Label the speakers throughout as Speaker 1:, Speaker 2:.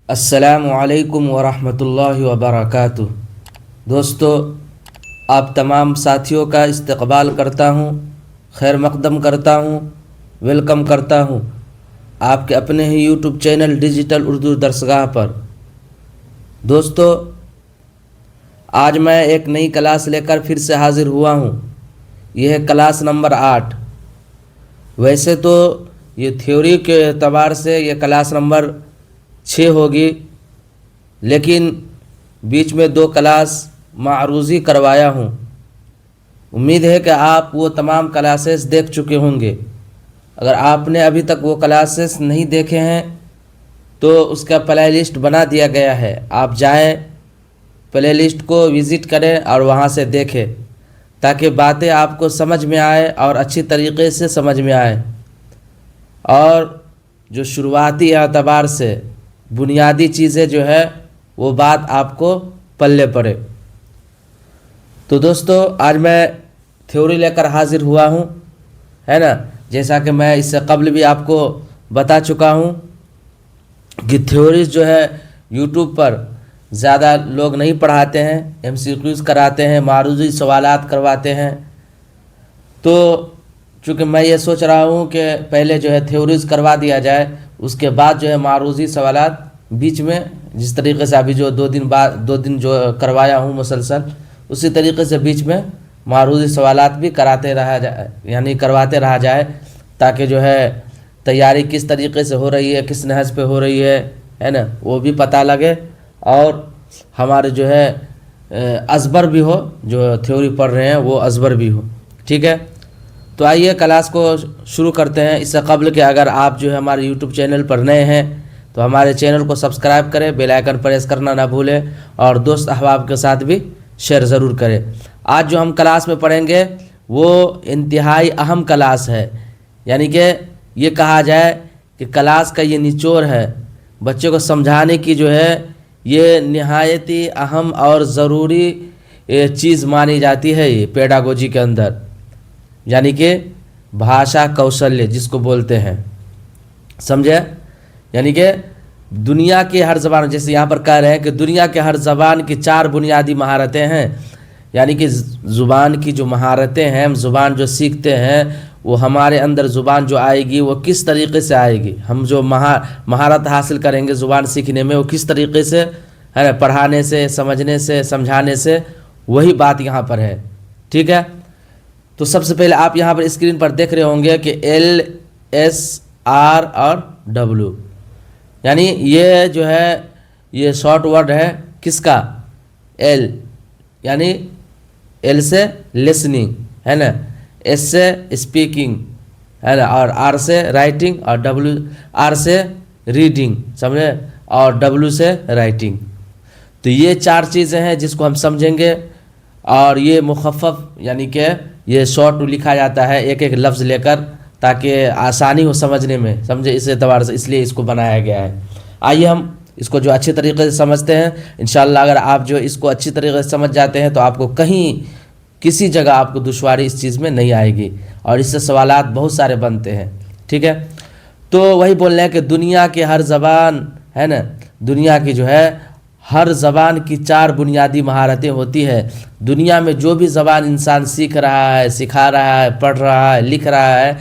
Speaker 1: السلام علیکم ورحمۃ اللہ وبرکاتہ۔ دوستو، آپ تمام ساتھیوں کا استقبال کرتا ہوں، خیر مقدم کرتا ہوں، ویلکم کرتا ہوں آپ کے اپنے ہی یوٹیوب چینل ڈیجیٹل اردو درسگاہ پر۔ دوستو، آج میں ایک نئی کلاس لے کر پھر سے حاضر ہوا ہوں۔ یہ ہے کلاس نمبر 8۔ ویسے تو یہ تھیوری کے اعتبار سے یہ کلاس نمبر 6 ہوگی، لیکن بیچ میں 2 کلاس معروضی کروایا ہوں۔ امید ہے کہ آپ وہ تمام کلاسز دیکھ چکے ہوں گے۔ اگر آپ نے ابھی تک وہ کلاسز نہیں دیکھے ہیں تو اس کا پلے لسٹ بنا دیا گیا ہے، آپ جائیں پلے لسٹ کو وزٹ کریں اور وہاں سے دیکھیں تاکہ باتیں آپ کو سمجھ میں آئے اور اچھی طریقے سے سمجھ میں آئے، اور جو شروعاتی اعتبار سے بنیادی چیزیں جو ہے وہ بات آپ کو پلے پڑے۔ تو دوستو، آج میں تھیوری لے کر حاضر ہوا ہوں، ہے نا۔ جیسا کہ میں اس سے قبل بھی آپ کو بتا چکا ہوں کہ تھیوریز جو ہے یوٹیوب پر زیادہ لوگ نہیں پڑھاتے ہیں، MCQs کراتے ہیں، معروضی سوالات کرواتے ہیں۔ تو چونکہ میں یہ سوچ رہا ہوں کہ پہلے جو ہے تھیوریز کروا دیا جائے، اس کے بعد جو ہے معروضی سوالات بیچ میں، جس طریقے سے ابھی جو 2 دن جو کروایا ہوں مسلسل، اسی طریقے سے بیچ میں معروضی سوالات بھی کرواتے رہا جائے تاکہ جو ہے تیاری کس طریقے سے ہو رہی ہے، کس نہج پہ ہو رہی ہے نا، وہ بھی پتہ لگے، اور ہمارے جو ہے ازبر بھی ہو، جو تھیوری پڑھ رہے ہیں وہ ازبر بھی ہو، ٹھیک ہے۔ تو آئیے کلاس کو شروع کرتے ہیں۔ اس سے قبل کہ اگر آپ جو ہے ہمارے یوٹیوب چینل پر نئے ہیں تو ہمارے چینل کو سبسکرائب کریں، بیل آئیکن پریس کرنا نہ بھولیں، اور دوست احباب کے ساتھ بھی شیئر ضرور کریں۔ آج جو ہم کلاس میں پڑھیں گے وہ انتہائی اہم کلاس ہے، یعنی کہ یہ کہا جائے کہ کلاس کا یہ نچوڑ ہے، بچے کو سمجھانے کی جو ہے یہ نہایت ہی اہم اور ضروری چیز مانی جاتی ہے یہ پیڈاگوجی کے اندر، یعنی کہ بھاشا کوشلیہ جس کو بولتے ہیں، سمجھے؟ یعنی کہ دنیا کی ہر زبان، جیسے یہاں پر کہہ رہے ہیں کہ دنیا کے ہر زبان کی 4 بنیادی مہارتیں ہیں، یعنی کہ زبان کی جو مہارتیں ہیں، ہم زبان جو سیکھتے ہیں وہ ہمارے اندر زبان جو آئے گی وہ کس طریقے سے آئے گی، ہم جو مہارت حاصل کریں گے زبان سیکھنے میں وہ کس طریقے سے ہے، پڑھانے سے، سمجھنے سے، سمجھانے سے، وہی بات یہاں پر ہے، ٹھیک ہے۔ تو سب سے پہلے آپ یہاں پر اسکرین پر دیکھ رہے ہوں گے کہ L S R اور W، یعنی یہ جو ہے یہ شارٹ ورڈ ہے کس کا؟ L، یعنی L سے لسننگ ہے نا، S سے اسپیکنگ ہے نا، اور R سے رائٹنگ، اور R سے ریڈنگ، سمجھے، اور W سے رائٹنگ۔ تو یہ 4 چیزیں ہیں جس کو ہم سمجھیں گے، اور یہ مخفف یعنی کہ یہ شارٹ لکھا جاتا ہے ایک لفظ لے کر تاکہ آسانی ہو سمجھنے میں، سمجھے، اس اعتبار سے اس لیے اس کو بنایا گیا ہے۔ آئیے ہم اس کو جو اچھی طریقے سے سمجھتے ہیں انشاءاللہ۔ اگر آپ جو اس کو اچھی طریقے سے سمجھ جاتے ہیں تو آپ کو کسی جگہ آپ کو دشواری اس چیز میں نہیں آئے گی، اور اس سے سوالات بہت سارے بنتے ہیں، ٹھیک ہے۔ تو وہی بول رہے ہیں کہ دنیا کے ہر زبان ہے نا، دنیا کی جو ہے ہر زبان کی 4 بنیادی مہارتیں ہوتی ہے۔ دنیا میں جو بھی زبان انسان سیکھ رہا ہے، سکھا رہا ہے، پڑھ رہا ہے، لکھ رہا ہے،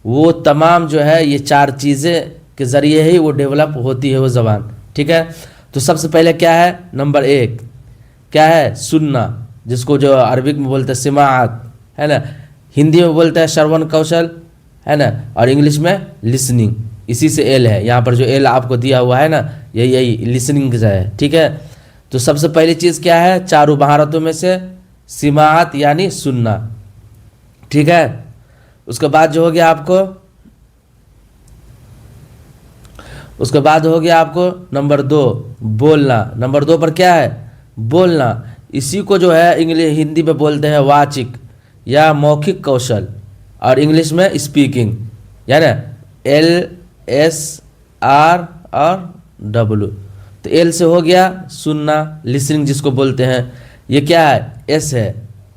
Speaker 1: وہ تمام جو ہے یہ 4 چیزیں کے ذریعے ہی وہ ڈیولپ ہوتی ہے وہ زبان، ٹھیک ہے۔ تو سب سے پہلے کیا ہے؟ نمبر 1 کیا ہے؟ سننا، جس کو جو عربک میں بولتے ہیں سماعت، ہے نا، ہندی میں بولتے ہیں شرون کوشل، ہے نا، اور انگلش میں لسننگ، اسی سے L ہے، یہاں پر جو L آپ کو دیا ہوا ہے نا، یہی لسننگ کا ہے، ٹھیک ہے۔ تو سب سے پہلی چیز کیا ہے 4 مہارتوں میں سے؟ سماعت یعنی سننا، ٹھیک ہے۔ اس کے بعد جو ہو گیا آپ کو نمبر 2 بولنا۔ نمبر 2 پر کیا ہے؟ بولنا، اسی کو جو ہے ہندی میں بولتے ہیں واچک یا موکھک کوشل، اور انگلش میں اسپیکنگ، یعنی L S R اور W۔ تو L سے ہو گیا سننا، لسننگ جس کو بولتے ہیں، یہ کیا ہے؟ S ہے،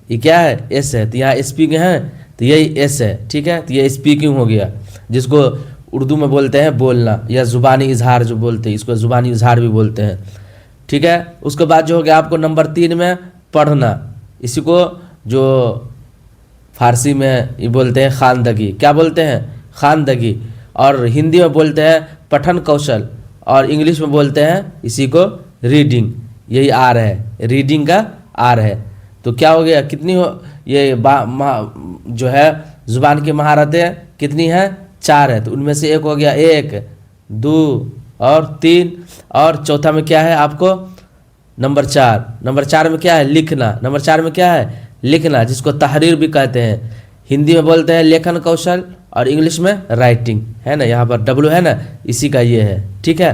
Speaker 1: یہ کیا ہے؟ S ہے، تو یہاں اسپیکنگ ہے تو یہی S ہے، ٹھیک ہے۔ تو یہ اسپیکنگ ہو گیا، جس کو اردو میں بولتے ہیں بولنا یا زبانی اظہار جو بولتے ہیں، اس کو زبانی اظہار بھی بولتے ہیں، ٹھیک ہے۔ اس کے بعد جو ہو گیا آپ کو نمبر 3 میں پڑھنا، اسی کو جو فارسی میں یہ بولتے ہیں خواندگی، کیا بولتے ہیں؟ خواندگی، اور ہندی میں بولتے ہیں پٹھن کوشل، اور انگلش میں بولتے ہیں اسی کو ریڈنگ، یہی آر ہے، ریڈنگ کا آر ہے۔ تو کیا ہو گیا، کتنی یہ جو ہے زبان کی مہارتیں کتنی ہیں؟ 4 ہے، تو ان میں سے ایک ہو گیا 1 2 اور 3، اور چوتھا میں کیا ہے آپ کو؟ نمبر 4۔ نمبر 4 میں کیا ہے؟ لکھنا۔ نمبر 4 میں کیا ہے؟ لکھنا، جس کو تحریر بھی کہتے ہیں، ہندی میں بولتے ہیں لیکھن کوشل اور انگلش میں رائٹنگ، ہے نا، یہاں پر ڈبلو ہے نا، اسی کا یہ ہے، ٹھیک ہے۔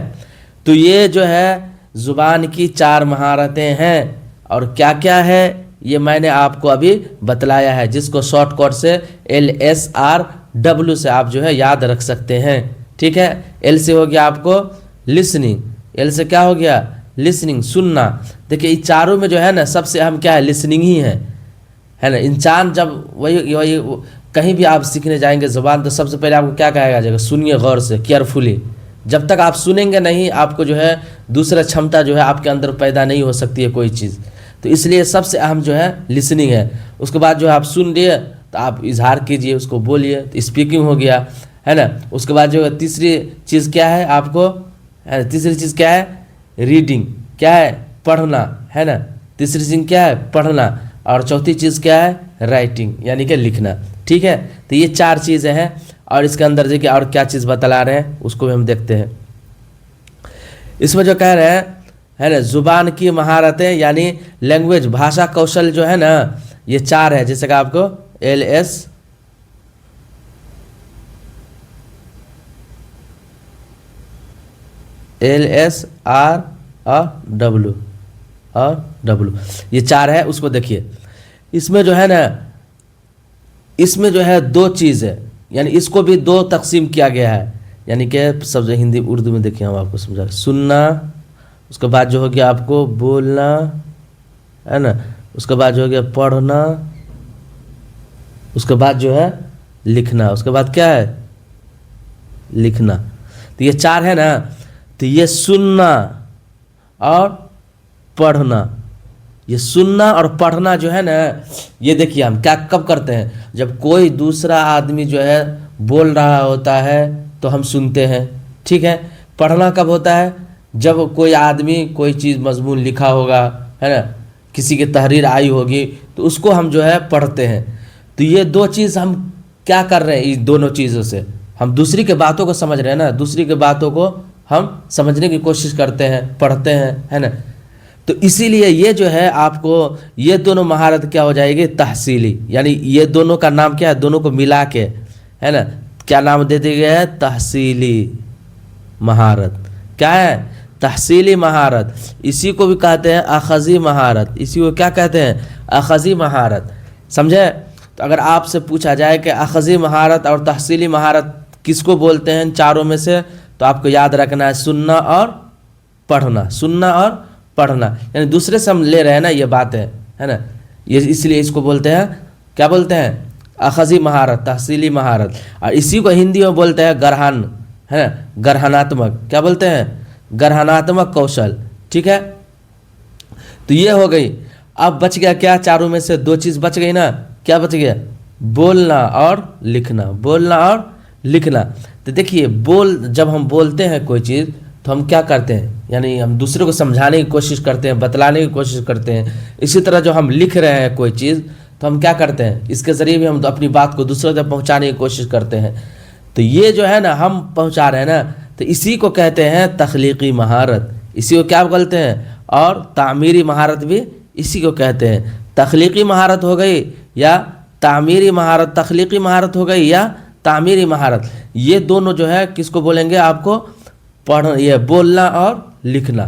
Speaker 1: تو یہ جو ہے زبان کی 4 مہارتیں ہیں، اور کیا کیا ہے یہ میں نے آپ کو ابھی بتلایا ہے، جس کو شارٹ کٹ سے LSRW سے آپ جو ہے یاد رکھ سکتے ہیں، ٹھیک ہے۔ L سے ہو گیا آپ کو لسننگ، L سے کیا ہو گیا؟ لسننگ، سننا۔ دیکھیں یہ چاروں میں جو ہے نا سب سے اہم کیا ہے؟ لسننگ ہی ہے نا۔ انسان جب وہی کہیں بھی آپ سیکھنے جائیں گے زبان، تو سب سے پہلے آپ کو کیا کہا جائے گا؟ سنیے غور سے، کیئرفلی۔ جب تک آپ سنیں گے نہیں، آپ کو جو ہے دوسرا چھمتا جو ہے آپ کے اندر پیدا نہیں ہو سکتی ہے کوئی چیز، تو اس لیے سب سے اہم جو ہے لسننگ ہے۔ اس کے بعد جو ہے آپ سن لیے تو آپ اظہار کیجئے، اس کو بولیے، تو اسپیکنگ ہو گیا، ہے نا۔ اس کے بعد جو ہے تیسری چیز کیا ہے آپ کو؟ تیسری چیز کیا ہے؟ ریڈنگ، کیا ہے؟ پڑھنا، ہے نا۔ تیسری چیز کیا ہے؟ پڑھنا، اور چوتھی چیز کیا ہے؟ رائٹنگ، یعنی کہ لکھنا، ٹھیک ہے۔ تو یہ 4 چیزیں ہیں، اور اس کے اندر دیکھیے اور کیا چیز بتلا رہے ہیں اس کو بھی ہم دیکھتے ہیں۔ اس میں جو کہہ رہے ہیں ہے نا زبان کی مہارتیں یعنی لینگویج، بھاشا کوشل جو ہے نا یہ 4 ہے، جیسے کہ آپ کو LSR اور W یہ 4 ہے، اس کو دیکھیے۔ اس میں جو ہے نا اس میں جو ہے 2 چیز ہے، یعنی اس کو بھی 2 تقسیم کیا گیا ہے، یعنی کہ سب ہندی اردو میں دیکھیں ہم آپ کو سمجھا، سننا، اس کے بعد جو ہو گیا آپ کو بولنا، ہے نا، اس کے بعد جو ہو گیا پڑھنا، اس کے بعد جو ہے لکھنا، اس کے بعد کیا ہے؟ لکھنا۔ تو یہ 4 ہے نا، تو یہ سننا اور پڑھنا، یہ سننا اور پڑھنا جو ہے نا، یہ دیکھیے ہم کیا کب کرتے ہیں؟ جب کوئی دوسرا آدمی جو ہے بول رہا ہوتا ہے تو ہم سنتے ہیں، ٹھیک ہے۔ پڑھنا کب ہوتا ہے؟ جب کوئی آدمی کوئی چیز مضمون لکھا ہوگا، ہے نا، کسی کی تحریر آئی ہوگی تو اس کو ہم جو ہے پڑھتے ہیں۔ تو یہ 2 چیز ہم کیا کر رہے ہیں؟ اس دونوں چیزوں سے ہم دوسری کے باتوں کو سمجھ رہے ہیں نا، دوسری کے باتوں کو ہم سمجھنے کی کوشش کرتے ہیں، پڑھتے ہیں، ہے نا۔ تو اسی لیے یہ جو ہے آپ کو یہ دونوں مہارت کیا ہو جائے گی؟ تحصیلی، یعنی یہ دونوں کا نام کیا ہے؟ دونوں کو ملا کے، ہے نا، کیا نام دے دیا گیا ہے؟ تحصیلی مہارت۔ کیا ہے؟ تحصیلی مہارت۔ اسی کو بھی کہتے ہیں اخذی مہارت، اسی کو کیا کہتے ہیں؟ اخذی مہارت، سمجھے؟ تو اگر آپ سے پوچھا جائے کہ اخذی مہارت اور تحصیلی مہارت کس کو بولتے ہیں ان چاروں میں سے، تو آپ کو یاد رکھنا ہے سننا اور پڑھنا، سننا اور پڑھنا، یعنی دوسرے سے ہم لے رہے ہیں نا یہ باتیں، ہے نا، یہ اس لیے اس کو بولتے ہیں، کیا بولتے ہیں؟ اخذی مہارت، تحصیلی مہارت۔ اور اسی کو ہندی میں بولتے ہیں گرہن، ہے نا، گرہناتمک، کیا بولتے ہیں؟ گرہناتمک کوشل، ٹھیک ہے۔ تو یہ ہو گئی۔ اب بچ گیا کیا؟ چاروں میں سے 2 چیز بچ گئی نا، کیا بچ گیا؟ بولنا اور لکھنا، بولنا اور لکھنا۔ تو دیکھیے جب ہم بولتے ہیں کوئی چیز تو ہم کیا کرتے ہیں؟ یعنی ہم دوسرے کو سمجھانے کی کوشش کرتے ہیں، بتلانے کی کوشش کرتے ہیں۔ اسی طرح جو ہم لکھ رہے ہیں کوئی چیز تو ہم کیا کرتے ہیں؟ اس کے ذریعے بھی ہم اپنی بات کو دوسروں تک پہنچانے کی کوشش کرتے ہیں۔ تو یہ جو ہے نا ہم پہنچا رہے ہیں نا، تو اسی کو کہتے ہیں تخلیقی مہارت، اسی کو کیا بولتے ہیں؟ اور تعمیری مہارت بھی اسی کو کہتے ہیں۔ تخلیقی مہارت ہو گئی یا تعمیری مہارت، تخلیقی مہارت ہو گئی یا تعمیری مہارت، یہ دونوں جو ہے کس کو بولیں گے آپ کو؟ یہ بولنا اور لکھنا۔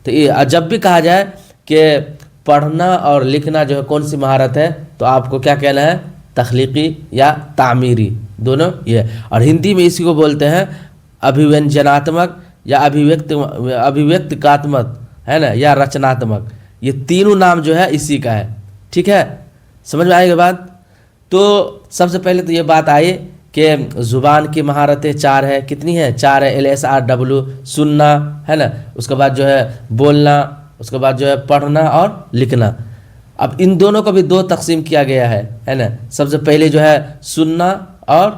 Speaker 1: تو یہ جب بھی کہا جائے کہ پڑھنا اور لکھنا جو ہے کون سی مہارت ہے، تو آپ کو کیا کہنا ہے؟ تخلیقی یا تعمیری، دونوں یہ۔ اور ہندی میں اسی کو بولتے ہیں ابھیوینجناتمک یا ابھیویکتکاتمک، ہے نا، یا رچناتمک۔ یہ تینوں نام جو ہے اسی کا ہے، ٹھیک ہے۔ سمجھ میں آئے گی بات؟ تو سب سے پہلے تو یہ بات آئی کہ زبان کی مہارتیں 4 ہے، کتنی ہیں؟ 4 ہے، LSRW، سننا ہے نا، اس کے بعد جو ہے بولنا، اس کے بعد جو ہے پڑھنا اور لکھنا۔ اب ان دونوں کو بھی 2 تقسیم کیا گیا ہے نا۔ سب سے پہلے جو ہے سننا اور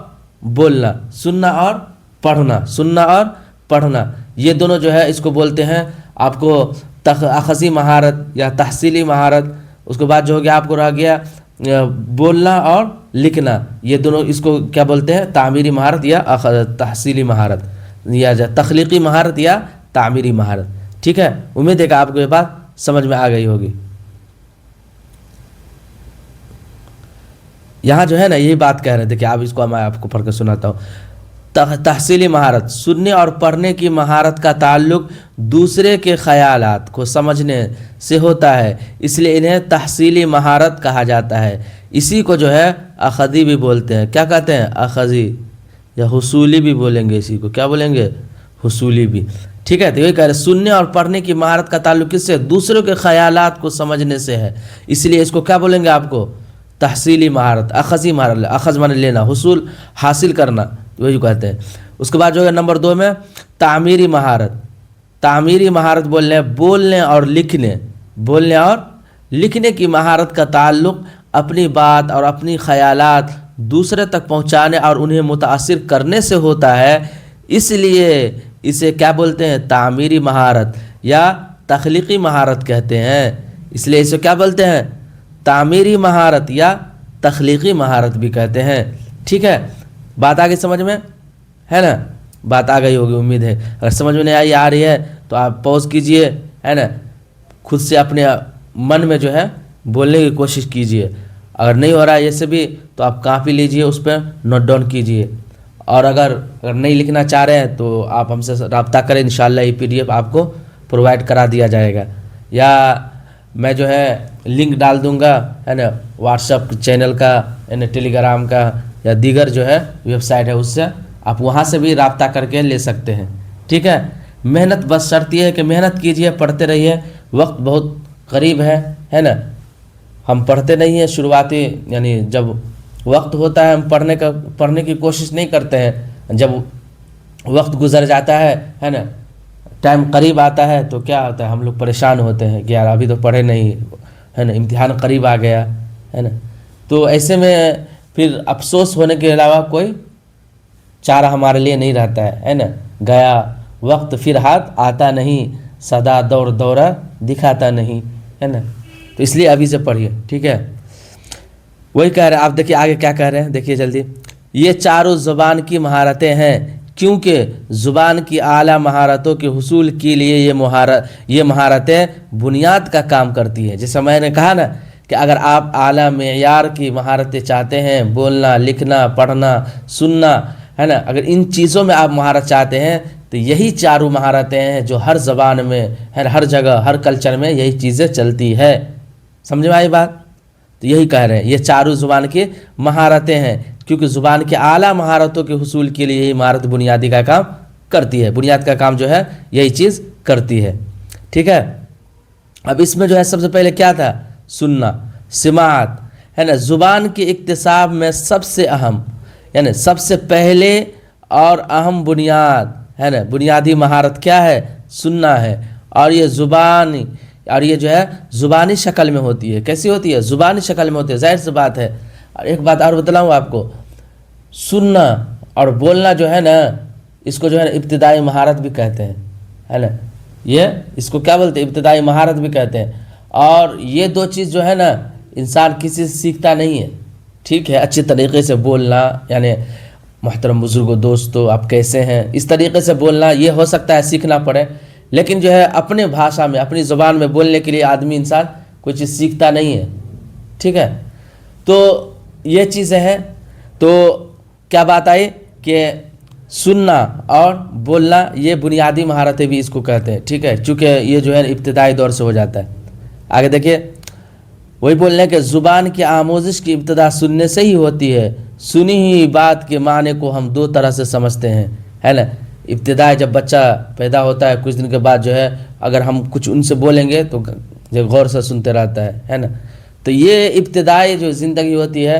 Speaker 1: بولنا، سننا اور پڑھنا، سننا اور پڑھنا، یہ دونوں جو ہے اس کو بولتے ہیں آپ کو اخذی مہارت یا تحصیلی مہارت۔ اس کے بعد جو ہو گیا آپ کو رہ گیا بولنا اور لکھنا، یہ دونوں اس کو کیا بولتے ہیں؟ تعمیری مہارت یا تحصیلی مہارت، یا تخلیقی مہارت یا تعمیری مہارت۔ ٹھیک ہے، امید ہے کہ آپ کو یہ بات سمجھ میں آ گئی ہوگی۔ یہاں جو ہے نا یہی بات کہہ رہے تھے کہ آپ اس کو میں آپ کو پڑھ کے سناتا ہوں۔ تحصیلی مہارت، سننے اور پڑھنے کی مہارت کا تعلق دوسرے کے خیالات کو سمجھنے سے ہوتا ہے، اس لیے انہیں تحصیلی مہارت کہا جاتا ہے۔ اسی کو جو ہے اخذی بھی بولتے ہیں۔ کیا کہتے ہیں؟ اخذی، یا حصولی بھی بولیں گے، اسی کو کیا بولیں گے؟ حصولی بھی۔ ٹھیک ہے، تو یہ کہہ رہے سننے اور پڑھنے کی مہارت کا تعلق کس سے؟ دوسروں کے خیالات کو سمجھنے سے ہے، اس لیے اس کو کیا بولیں گے آپ کو؟ تحصیلی مہارت، اخذی مہارت۔ اخذ معنی لینا، حصول حاصل کرنا، وہی کہتے ہیں۔ اس کے بعد جو ہے نمبر 2 میں تعمیری مہارت۔ تعمیری مہارت بولنے اور لکھنے، بولنے اور لکھنے کی مہارت کا تعلق اپنی بات اور اپنی خیالات دوسرے تک پہنچانے اور انہیں متاثر کرنے سے ہوتا ہے، اس لیے اسے کیا بولتے ہیں؟ تعمیری مہارت یا تخلیقی مہارت کہتے ہیں۔ اس لیے اسے کیا بولتے ہیں؟ تعمیری مہارت یا تخلیقی مہارت بھی کہتے ہیں۔ ٹھیک ہے، بات آگے سمجھ میں ہے نا؟ بات آ گئی ہوگی امید ہے۔ اگر سمجھ میں نہیں آ رہی ہے تو آپ پوز کیجئے، ہے نا، خود سے اپنے من میں جو ہے بولنے کی کوشش کیجئے۔ اگر نہیں ہو رہا ہے یہ سے بھی تو آپ کاپی لیجئے، اس پہ نوٹ ڈاؤن کیجئے، اور اگر نہیں لکھنا چاہ رہے ہیں تو آپ ہم سے رابطہ کریں، انشاءاللہ یہ PDF آپ کو پرووائڈ کرا دیا جائے گا، یا میں جو ہے لنک ڈال دوں گا، ہے نا، واٹس ایپ چینل کا، یعنی ٹیلی گرام کا، یا دیگر جو ہے ویب سائٹ ہے، اس سے آپ وہاں سے بھی رابطہ کر کے لے سکتے ہیں۔ ٹھیک ہے، محنت بس شرط یہ ہے کہ محنت کیجئے، پڑھتے رہیے، وقت بہت قریب ہے نا۔ ہم پڑھتے نہیں ہیں شروعاتی، یعنی جب وقت ہوتا ہے ہم پڑھنے کی کوشش نہیں کرتے ہیں، جب وقت گزر جاتا ہے نا، ٹائم قریب آتا ہے تو کیا ہوتا ہے؟ ہم لوگ پریشان ہوتے ہیں کہ یار ابھی تو پڑھے نہیں، ہے نا، امتحان قریب آ گیا، ہے نا۔ تو ایسے میں پھر افسوس ہونے کے علاوہ کوئی چارہ ہمارے لیے نہیں رہتا ہے نا۔ گیا وقت پھر ہاتھ آتا نہیں، سدا دورہ دکھاتا نہیں، ہے نا۔ تو اس لیے ابھی سے پڑھیے، ٹھیک ہے۔ وہی کہہ رہے ہیں، آپ دیکھیے آگے کیا کہہ رہے ہیں، دیکھیے جلدی۔ یہ چاروں زبان کی مہارتیں ہیں، کیونکہ زبان کی اعلیٰ مہارتوں کے حصول کے لیے یہ مہارتیں بنیاد کا کام کرتی ہیں۔ جیسے میں نے کہا نا کہ اگر آپ اعلیٰ معیار کی مہارتیں چاہتے ہیں، بولنا، لکھنا، پڑھنا، سننا، ہے نا، اگر ان چیزوں میں آپ مہارت چاہتے ہیں تو یہی چاروں مہارتیں ہیں جو ہر زبان میں، ہر جگہ، ہر کلچر میں یہی چیزیں چلتی ہے۔ سمجھ میں آئی بات؟ تو یہی کہہ رہے ہیں یہ چاروں زبان کی مہارتیں ہیں، کیونکہ زبان کے اعلیٰ مہارتوں کے حصول کے لیے یہی مہارت بنیادی کا کام کرتی ہے، بنیاد کا کام جو ہے یہی چیز کرتی ہے۔ ٹھیک ہے، اب اس میں جو ہے سب سے پہلے کیا تھا؟ سننا، سماعت، ہے نا۔ زبان کے اکتساب میں سب سے اہم، یعنی سب سے پہلے اور اہم بنیاد، ہے نا، بنیادی مہارت کیا ہے؟ سننا ہے، اور یہ جو ہے زبانی شکل میں ہوتی ہے۔ کیسی ہوتی ہے؟ زبانی شکل میں ہوتی ہے، ظاہر سی بات ہے۔ اور ایک بات اور بتلاؤں آپ کو، سننا اور بولنا جو ہے نا، اس کو جو ہے نا ابتدائی مہارت بھی کہتے ہیں، ہے نا۔ یہ اس کو کیا بولتے ہیں؟ ابتدائی مہارت بھی کہتے ہیں۔ اور یہ 2 چیز جو ہے نا انسان کسی سے سیکھتا نہیں ہے، ٹھیک ہے۔ اچھے طریقے سے بولنا، یعنی محترم بزرگوں، دوستو آپ کیسے ہیں، اس طریقے سے بولنا، یہ ہو سکتا ہے سیکھنا پڑے، لیکن جو ہے اپنے بھاشا میں، اپنی زبان میں بولنے کے لیے انسان کوئی چیز سیکھتا نہیں ہے، ٹھیک ہے۔ تو یہ چیزیں ہیں۔ تو کیا بات آئی کہ سننا اور بولنا یہ بنیادی مہارتیں بھی اس کو کہتے ہیں، ٹھیک ہے، چونکہ یہ جو ہے ابتدائی دور سے ہو جاتا ہے۔ آگے دیکھیے، وہی بول رہے ہیں کہ زبان کی آموزش کی ابتدا سننے سے ہی ہوتی ہے، سنی ہوئی بات کے معنی کو ہم 2 طرح سے سمجھتے ہیں، ہے نا۔ ابتدائی جب بچہ پیدا ہوتا ہے کچھ دن کے بعد جو ہے اگر ہم کچھ ان سے بولیں گے تو غور سے سنتے رہتا ہے نا۔ تو یہ ابتدائی جو زندگی ہوتی ہے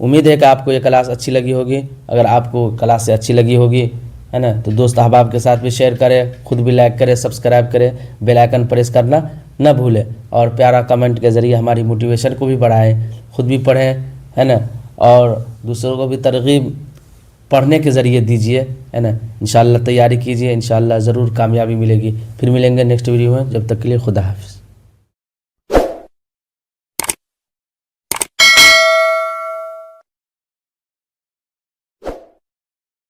Speaker 1: امید ہے کہ آپ کو یہ کلاس اچھی لگی ہوگی. اگر آپ کو کلاس اچھی لگی ہوگی ہے نا تو دوست احباب کے ساتھ بھی شیئر کریں, خود بھی لائک کریں, سبسکرائب کریں, بیل آئکن پریس کرنا نہ بھولیں, اور پیارا کمنٹ کے ذریعے ہماری موٹیویشن کو بھی بڑھائیں, خود بھی پڑھیں ہے نا, اور دوسروں کو بھی ترغیب پڑھنے کے ذریعے دیجیے ہے نا. انشاءاللہ تیاری کیجیے, انشاءاللہ ضرور کامیابی ملے گی. پھر ملیں گے نیکسٹ ویڈیو میں, جب تک کے لیے خدا حافظ.